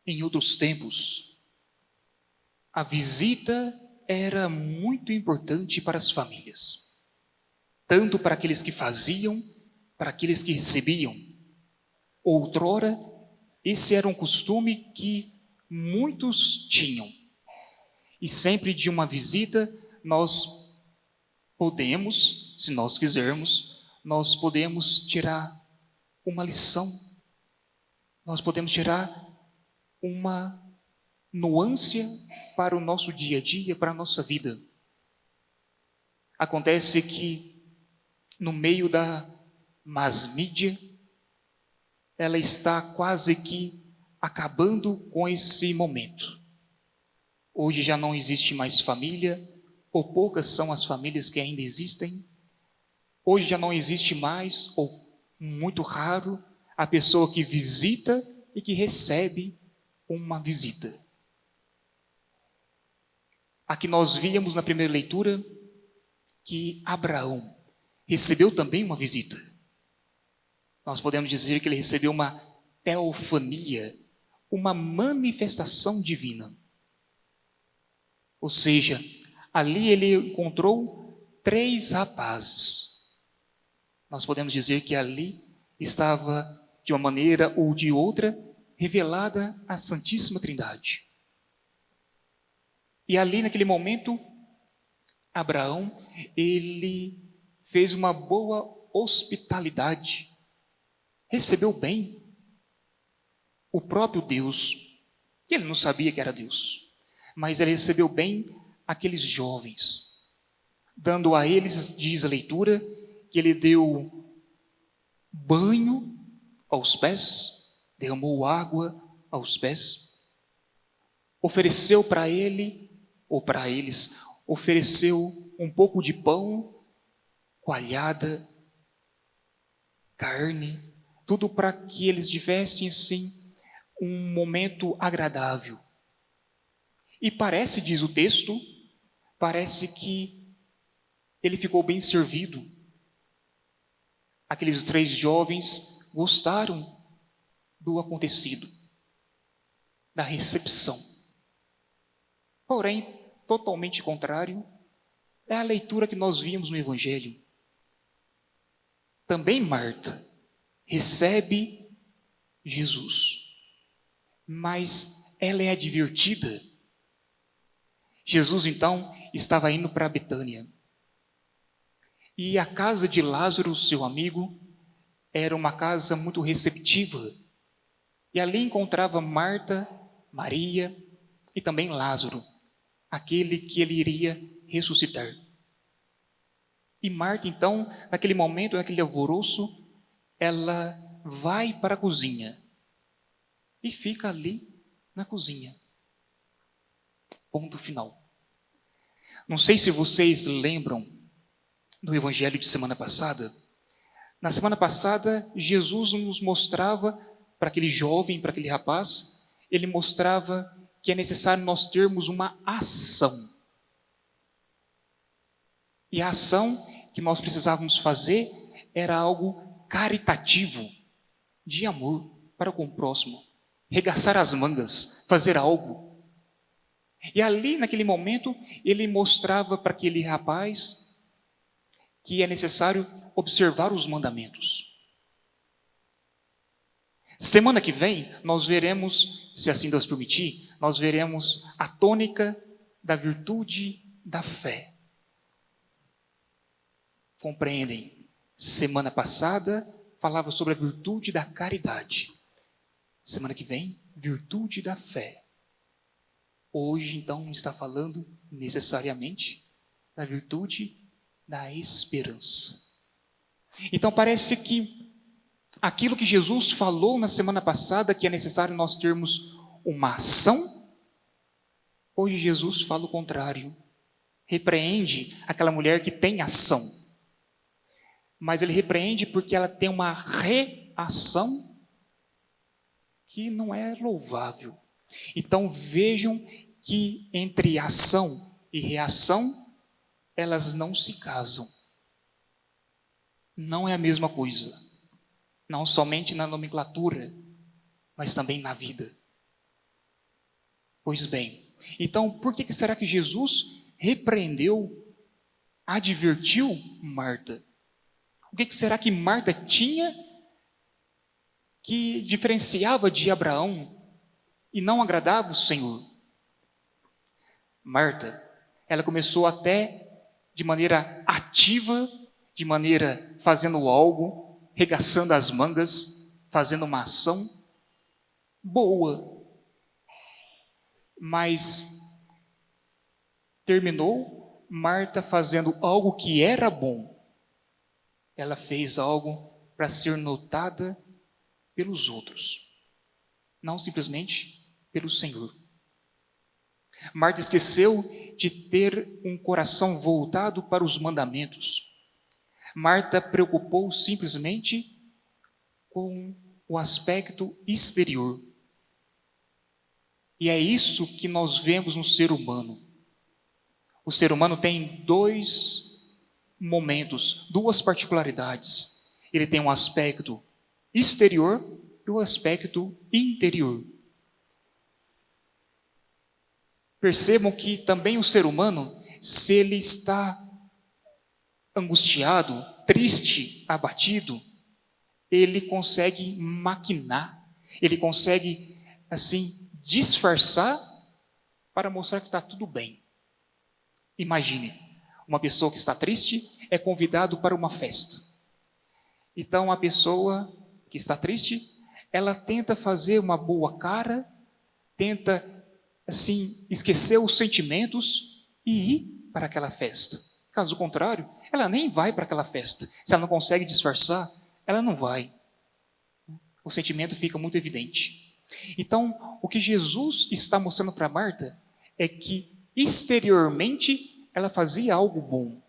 em outros tempos, a visita era muito importante para as famílias, tanto para aqueles que faziam, para aqueles que recebiam. Outrora, esse era um costume que muitos tinham. E sempre de uma visita, nós podemos, se nós quisermos, nós podemos tirar uma lição. Nós podemos tirar uma nuance para o nosso dia a dia, para a nossa vida. Acontece que, no meio da mass-mídia, ela está quase que acabando com esse momento. Hoje já não existe mais família, ou poucas são as famílias que ainda existem. Hoje já não existe mais, ou muito raro, a pessoa que visita e que recebe uma visita. Aqui nós víamos na primeira leitura que Abraão recebeu também uma visita. Nós podemos dizer que ele recebeu uma teofania, uma manifestação divina. Ou seja, ali ele encontrou 3 rapazes. Nós podemos dizer que ali estava, de uma maneira ou de outra, revelada a Santíssima Trindade. E ali, naquele momento, Abraão, ele fez uma boa hospitalidade, recebeu bem o próprio Deus, que ele não sabia que era Deus, mas ele recebeu bem aqueles jovens, dando a eles, diz a leitura, que ele deu banho aos pés, derramou água aos pés, ofereceu para ele, ou para eles, ofereceu um pouco de pão, coalhada, carne, tudo para que eles tivessem, assim, um momento agradável. E parece, diz o texto, parece que ele ficou bem servido. Aqueles 3 jovens gostaram do acontecido, da recepção. Porém, totalmente contrário é a leitura que nós vimos no Evangelho. Também Marta recebe Jesus, mas ela é advertida. Jesus, então, estava indo para Betânia. E a casa de Lázaro, seu amigo, era uma casa muito receptiva. E ali encontrava Marta, Maria e também Lázaro, aquele que ele iria ressuscitar. E Marta, então, naquele momento, naquele alvoroço, ela vai para a cozinha e fica ali na cozinha. Ponto final. Não sei se vocês lembram do Evangelho de semana passada. Na semana passada, Jesus nos mostrava, para aquele jovem, para aquele rapaz, ele mostrava que é necessário nós termos uma ação. E a ação que nós precisávamos fazer era algo caritativo, de amor para com o próximo. Regaçar as mangas, fazer algo. E ali, naquele momento, ele mostrava para aquele rapaz que é necessário observar os mandamentos. Semana que vem, nós veremos, se assim Deus permitir, nós veremos a tônica da virtude da fé. Compreendem? Semana passada, falava sobre a virtude da caridade. Semana que vem, virtude da fé. Hoje, então, está falando necessariamente da virtude da esperança. Então, parece que aquilo que Jesus falou na semana passada, que é necessário nós termos uma ação, hoje Jesus fala o contrário. Repreende aquela mulher que tem ação. Mas ele repreende porque ela tem uma reação que não é louvável. Então vejam que entre ação e reação, elas não se casam. Não é a mesma coisa. Não somente na nomenclatura, mas também na vida. Pois bem, então por que será que Jesus repreendeu, advertiu Marta? O que será que Marta tinha que diferenciava de Abraão e não agradava o Senhor? Marta, ela começou até de maneira ativa, de maneira fazendo algo, regaçando as mangas, fazendo uma ação boa, mas terminou Marta fazendo algo que era bom. Ela fez algo para ser notada pelos outros, não simplesmente pelo Senhor. Marta esqueceu de ter um coração voltado para os mandamentos. Marta preocupou simplesmente com o aspecto exterior. E é isso que nós vemos no ser humano. O ser humano tem dois momentos, duas particularidades. Ele tem um aspecto exterior e um aspecto interior. Percebam que também o ser humano, se ele está angustiado, triste, abatido, ele consegue maquinar, ele consegue, assim, disfarçar para mostrar que está tudo bem. Imagine, uma pessoa que está triste é convidado para uma festa. Então, a pessoa que está triste, ela tenta fazer uma boa cara, tenta, assim, esquecer os sentimentos e ir para aquela festa. Caso contrário, ela nem vai para aquela festa. Se ela não consegue disfarçar, ela não vai. O sentimento fica muito evidente. Então, o que Jesus está mostrando para Marta é que exteriormente ela fazia algo bom.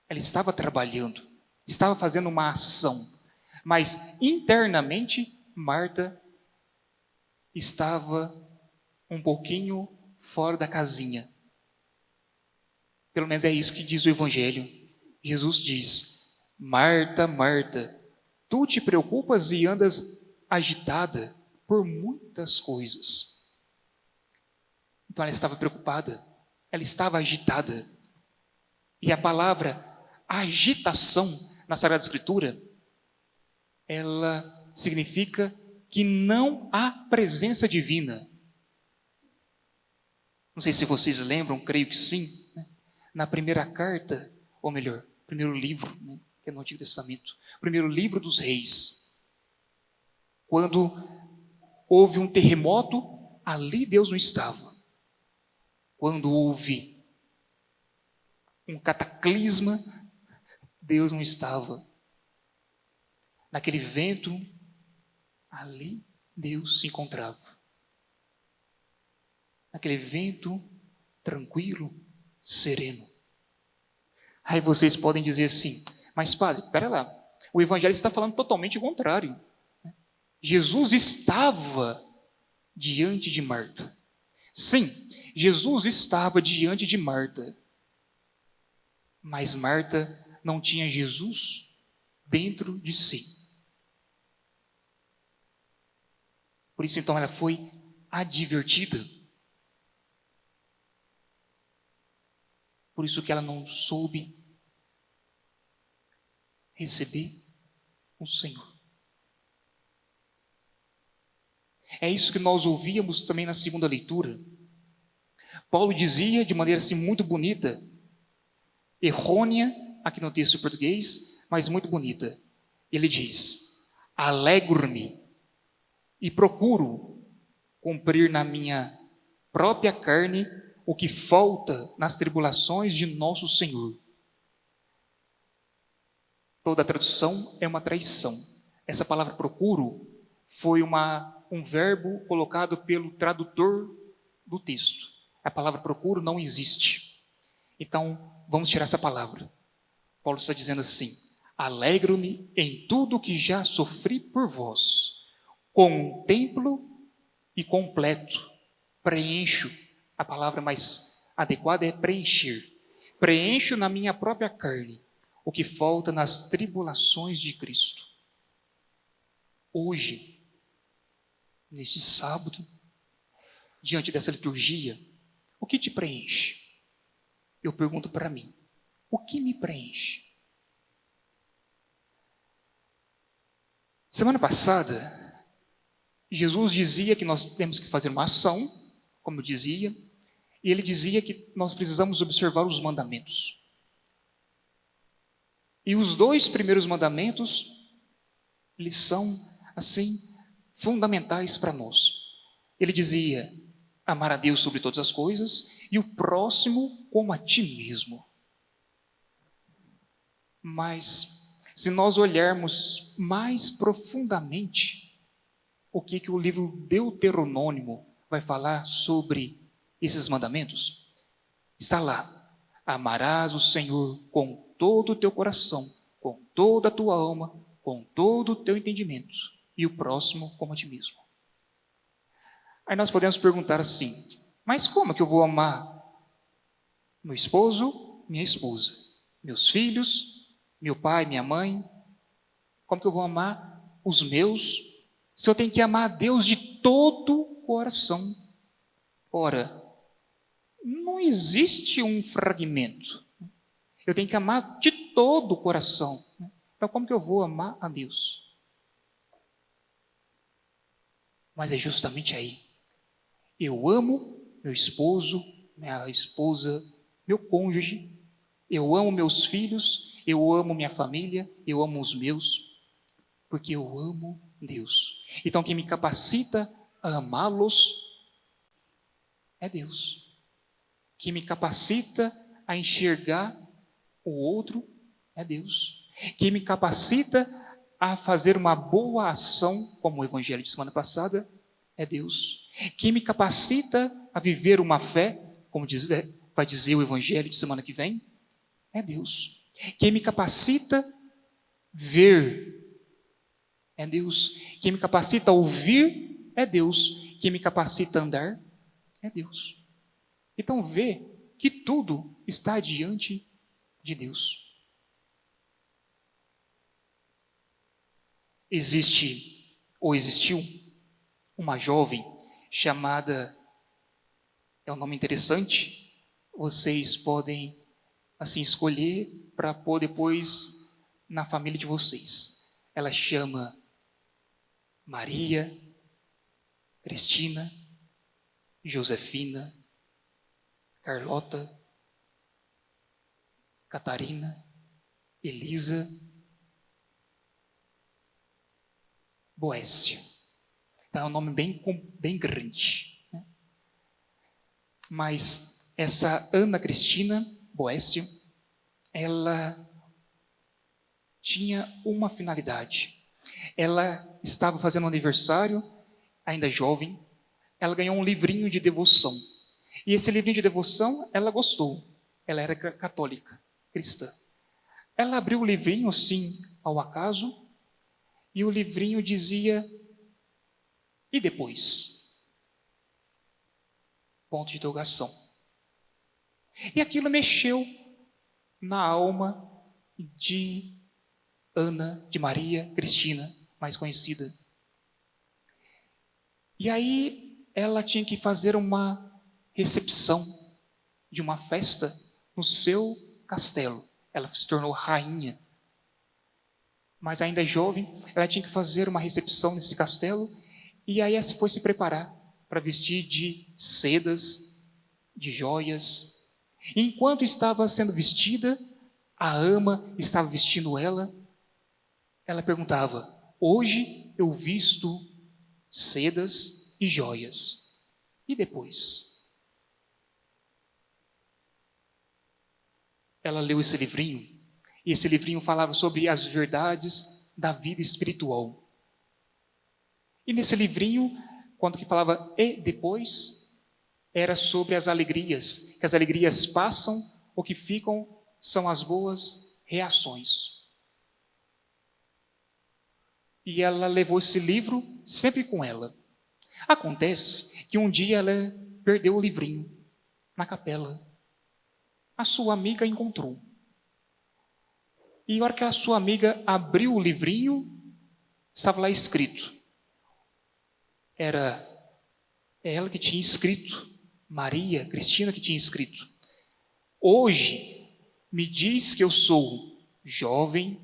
Ela estava trabalhando, estava fazendo uma ação, mas internamente Marta estava um pouquinho fora da casinha. Pelo menos é isso que diz o Evangelho. Jesus diz: Marta, Marta, tu te preocupas e andas agitada por muitas coisas. Então ela estava preocupada, ela estava agitada. E a palavra agitação na Sagrada Escritura, ela significa que não há presença divina. Não sei se vocês lembram, creio que sim, né? Na primeira carta, ou melhor, primeiro livro, né, que é no Antigo Testamento, primeiro livro dos Reis, quando houve um terremoto, ali Deus não estava. Quando houve um cataclisma, Deus não estava. Naquele vento, ali Deus se encontrava. Naquele vento tranquilo, sereno. Aí vocês podem dizer assim, mas padre, espera lá, o Evangelho está falando totalmente o contrário. Jesus estava diante de Marta. Sim, Jesus estava diante de Marta. Mas Marta não tinha Jesus dentro de si. Por isso, então, ela foi advertida. Por isso que ela não soube receber o Senhor. É isso que nós ouvíamos também na segunda leitura. Paulo dizia de maneira assim muito bonita, errônea, aqui no texto português, mas muito bonita. Ele diz: alegro-me e procuro cumprir na minha própria carne o que falta nas tribulações de nosso Senhor. Toda tradução é uma traição. Essa palavra procuro foi um verbo colocado pelo tradutor do texto. A palavra procuro não existe. Então, vamos tirar essa palavra. Paulo está dizendo assim: alegro-me em tudo que já sofri por vós. Contemplo e completo. Preencho. A palavra mais adequada é preencher. Preencho na minha própria carne o que falta nas tribulações de Cristo. Hoje, neste sábado, diante dessa liturgia, o que te preenche? Eu pergunto para mim, o que me preenche? Semana passada, Jesus dizia que nós temos que fazer uma ação, como eu dizia, e ele dizia que nós precisamos observar os mandamentos. E os 2 primeiros mandamentos, eles são, assim, fundamentais para nós. Ele dizia, amar a Deus sobre todas as coisas e o próximo como a ti mesmo. Mas, se nós olharmos mais profundamente o que o livro Deuteronômio vai falar sobre esses mandamentos, está lá, amarás o Senhor com todo o teu coração, com toda a tua alma, com todo o teu entendimento, e o próximo como a ti mesmo. Aí nós podemos perguntar assim, mas como que eu vou amar meu esposo, minha esposa, meus filhos, meu pai, minha mãe? Como que eu vou amar os meus, se eu tenho que amar a Deus de todo o coração? Ora, não existe um fragmento. Eu tenho que amar de todo o coração. Então, como que eu vou amar a Deus? Mas é justamente aí. Eu amo meu esposo, minha esposa, meu cônjuge. Eu amo meus filhos, eu amo minha família, eu amo os meus, porque eu amo Deus. Então, quem me capacita a amá-los é Deus. Quem me capacita a enxergar o outro é Deus. Quem me capacita a fazer uma boa ação, como o evangelho de semana passada, é Deus. Quem me capacita a viver uma fé, como vai dizer o evangelho de semana que vem, é Deus. Quem me capacita a ver é Deus. Quem me capacita a ouvir é Deus. Quem me capacita a andar é Deus. Então vê que tudo está diante de Deus. Existe, ou existiu, uma jovem chamada, é um nome interessante, vocês podem assim escolher para pôr depois na família de vocês. Ela chama Maria, Cristina, Josefina, Carlota, Catarina, Elisa, Boécio. Então é um nome bem grande. Né? Mas essa Ana Cristina Boécio, ela tinha uma finalidade. Ela estava fazendo um aniversário, ainda jovem, ela ganhou um livrinho de devoção. E esse livrinho de devoção, ela gostou. Ela era católica, cristã. Ela abriu o livrinho, assim, ao acaso, e o livrinho dizia, e depois? Ponto de interrogação. E aquilo mexeu na alma de Ana, de Maria Cristina, mais conhecida. E aí ela tinha que fazer uma recepção de uma festa no seu castelo. Ela se tornou rainha. Mas ainda jovem, ela tinha que fazer uma recepção nesse castelo, e aí ela foi se preparar para vestir de sedas, de joias. E enquanto estava sendo vestida, a ama estava vestindo ela, ela perguntava, hoje eu visto sedas e joias, e depois? Ela leu esse livrinho, e esse livrinho falava sobre as verdades da vida espiritual. E nesse livrinho, quando que falava e depois, era sobre as alegrias, que as alegrias passam, o que ficam são as boas reações. E ela levou esse livro sempre com ela. Acontece que um dia ela perdeu o livrinho na capela. A sua amiga encontrou. E na hora que a sua amiga abriu o livrinho, estava lá escrito. Era É ela que tinha escrito, Maria, Cristina que tinha escrito. Hoje me diz que eu sou jovem,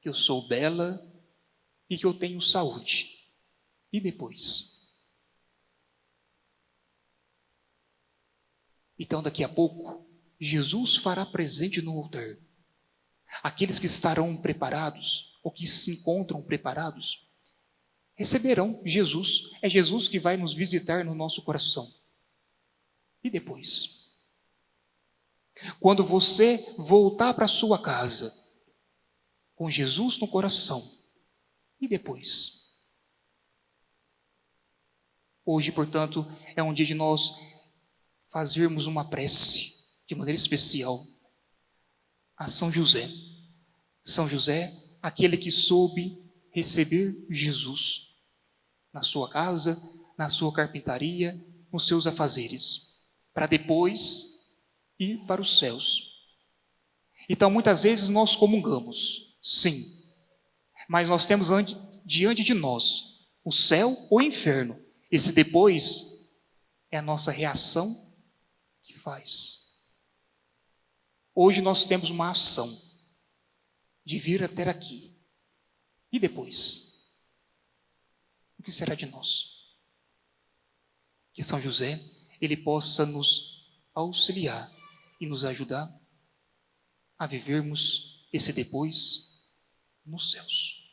que eu sou bela e que eu tenho saúde. E depois? Então, daqui a pouco, Jesus fará presente no altar. Aqueles que estarão preparados, ou que se encontram preparados, receberão Jesus. É Jesus que vai nos visitar no nosso coração. E depois? Quando você voltar para sua casa, com Jesus no coração, e depois? Hoje, portanto, é um dia de nós fazermos uma prece, de maneira especial, a São José. São José, aquele que soube receber Jesus na sua casa, na sua carpintaria, nos seus afazeres, para depois ir para os céus. Então, muitas vezes nós comungamos, sim, mas nós temos diante de nós o céu ou o inferno. Esse depois é a nossa reação que faz. Hoje nós temos uma ação de vir até aqui. E depois? O que será de nós? Que São José, ele possa nos auxiliar e nos ajudar a vivermos esse depois nos céus.